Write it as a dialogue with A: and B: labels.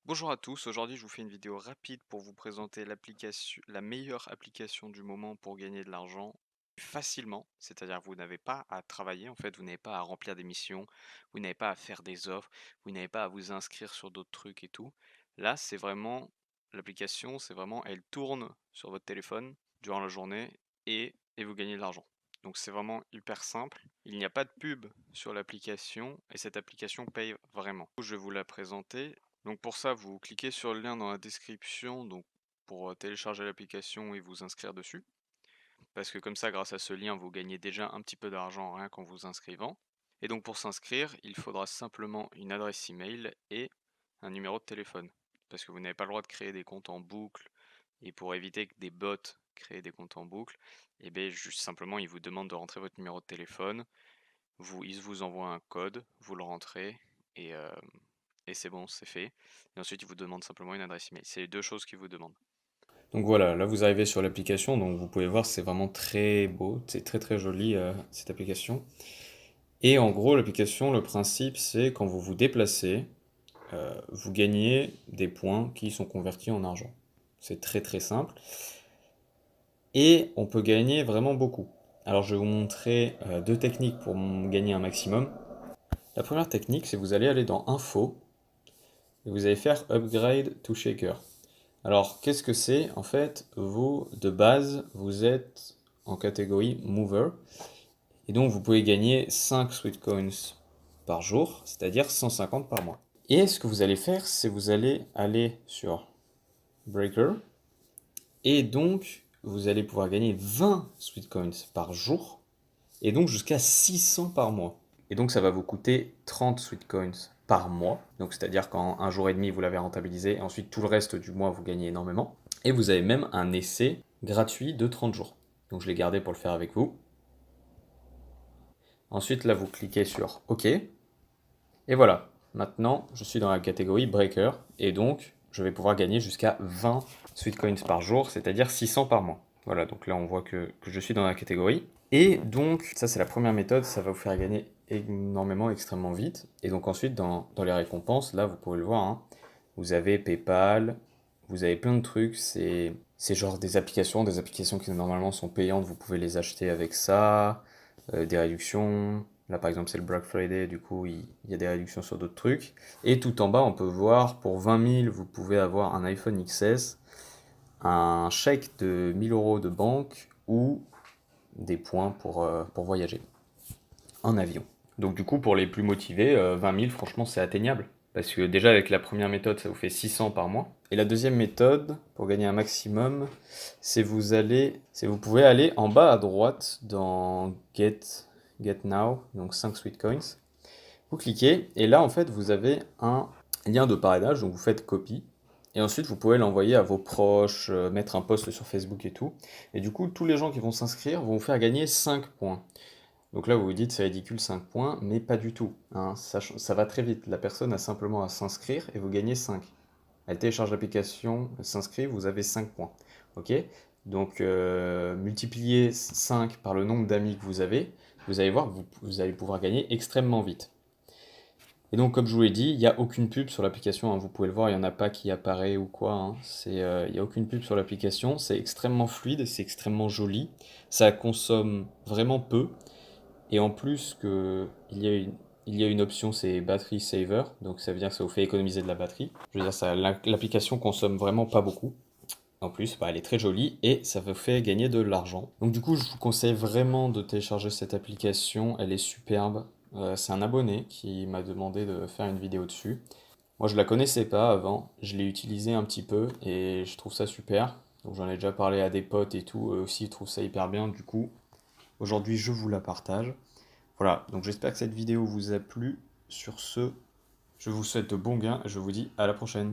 A: Bonjour à tous, aujourd'hui je vous fais une vidéo rapide pour vous présenter la meilleure application du moment pour gagner de l'argent facilement, c'est-à-dire vous n'avez pas à travailler en fait, vous n'avez pas à remplir des missions, vous n'avez pas à faire des offres, vous n'avez pas à vous inscrire sur d'autres trucs et tout. Là c'est vraiment, l'application c'est vraiment, elle tourne sur votre téléphone durant la journée et vous gagnez de l'argent. Donc c'est vraiment hyper simple, il n'y a pas de pub sur l'application et cette application paye vraiment. Je vais vous la présenter. Donc pour ça, vous cliquez sur le lien dans la description donc pour télécharger l'application et vous inscrire dessus. Parce que comme ça, grâce à ce lien, vous gagnez déjà un petit peu d'argent rien qu'en vous inscrivant. Et donc pour s'inscrire, il faudra simplement une adresse email et un numéro de téléphone. Parce que vous n'avez pas le droit de créer des comptes en boucle. Et pour éviter que des bots créent des comptes en boucle, et bien juste simplement, ils vous demandent de rentrer votre numéro de téléphone. Ils vous envoient un code, vous le rentrez et, euh, et c'est bon, c'est fait. Et ensuite, ils vous demandent simplement une adresse email. C'est les deux choses qu'ils vous demandent.
B: Donc voilà, là vous arrivez sur l'application, donc vous pouvez voir c'est vraiment très beau, c'est très très joli cette application. Et en gros l'application, le principe c'est quand vous vous déplacez, vous gagnez des points qui sont convertis en argent. C'est très très simple. Et on peut gagner vraiment beaucoup. Alors je vais vous montrer deux techniques pour gagner un maximum. La première technique c'est vous allez aller dans Info et vous allez faire Upgrade to Shaker. Alors, qu'est-ce que c'est? En fait, vous, de base, vous êtes en catégorie Mover, et donc vous pouvez gagner 5 Sweet Coins par jour, c'est-à-dire 150 par mois. Et ce que vous allez faire, c'est vous allez aller sur Breaker, et donc vous allez pouvoir gagner 20 Sweet Coins par jour, et donc jusqu'à 600 par mois. Et donc ça va vous coûter 30 Sweet Coins par mois, donc c'est-à-dire qu'en un jour et demi vous l'avez rentabilisé, et ensuite tout le reste du mois vous gagnez énormément. Et vous avez même un essai gratuit de 30 jours. Donc je l'ai gardé pour le faire avec vous. Ensuite là vous cliquez sur OK. Et voilà, maintenant je suis dans la catégorie Breaker, et donc je vais pouvoir gagner jusqu'à 20 Sweet Coins par jour, c'est-à-dire 600 par mois. Voilà, donc là on voit que je suis dans la catégorie. Et donc, ça c'est la première méthode, ça va vous faire gagner énormément, extrêmement vite. Et donc ensuite, dans les récompenses, là vous pouvez le voir, hein, vous avez PayPal, vous avez plein de trucs, c'est genre des applications qui normalement sont payantes, vous pouvez les acheter avec ça, des réductions. Là par exemple c'est le Black Friday, du coup il y a des réductions sur d'autres trucs. Et tout en bas on peut voir, pour 20 000 vous pouvez avoir un iPhone XS, un chèque de 1000 euros de banque ou des points pour voyager en avion. Donc du coup, pour les plus motivés, 20 000, franchement, c'est atteignable. Parce que déjà, avec la première méthode, ça vous fait 600 par mois. Et la deuxième méthode, pour gagner un maximum, c'est vous pouvez aller en bas à droite dans Get Now, donc 5 Sweet Coins. Vous cliquez, et là, en fait, vous avez un lien de parrainage, donc vous faites copie. Et ensuite, vous pouvez l'envoyer à vos proches, mettre un post sur Facebook et tout. Et du coup, tous les gens qui vont s'inscrire vont vous faire gagner 5 points. Donc là, vous vous dites, c'est ridicule 5 points, mais pas du tout, hein. Ça va très vite. La personne a simplement à s'inscrire et vous gagnez 5. Elle télécharge l'application, elle s'inscrit, vous avez 5 points. Ok? Donc, multipliez 5 par le nombre d'amis que vous allez voir que vous allez pouvoir gagner extrêmement vite. Et donc, comme je vous l'ai dit, il n'y a aucune pub sur l'application, hein. Vous pouvez le voir, il n'y en a pas qui apparaît ou quoi, hein. Il n'y a aucune pub sur l'application. C'est extrêmement fluide, c'est extrêmement joli. Ça consomme vraiment peu. Et en plus il y a une option, c'est Battery Saver, donc ça veut dire que ça vous fait économiser de la batterie. Je veux dire, l'application consomme vraiment pas beaucoup. En plus, bah, elle est très jolie et ça vous fait gagner de l'argent. Donc du coup, je vous conseille vraiment de télécharger cette application, elle est superbe. C'est un abonné qui m'a demandé de faire une vidéo dessus. Moi, je la connaissais pas avant, je l'ai utilisée un petit peu et je trouve ça super. Donc j'en ai déjà parlé à des potes et tout, eux aussi ils trouvent ça hyper bien. Du coup, aujourd'hui, je vous la partage. Voilà, donc j'espère que cette vidéo vous a plu. Sur ce, je vous souhaite de bons gains et je vous dis à la prochaine.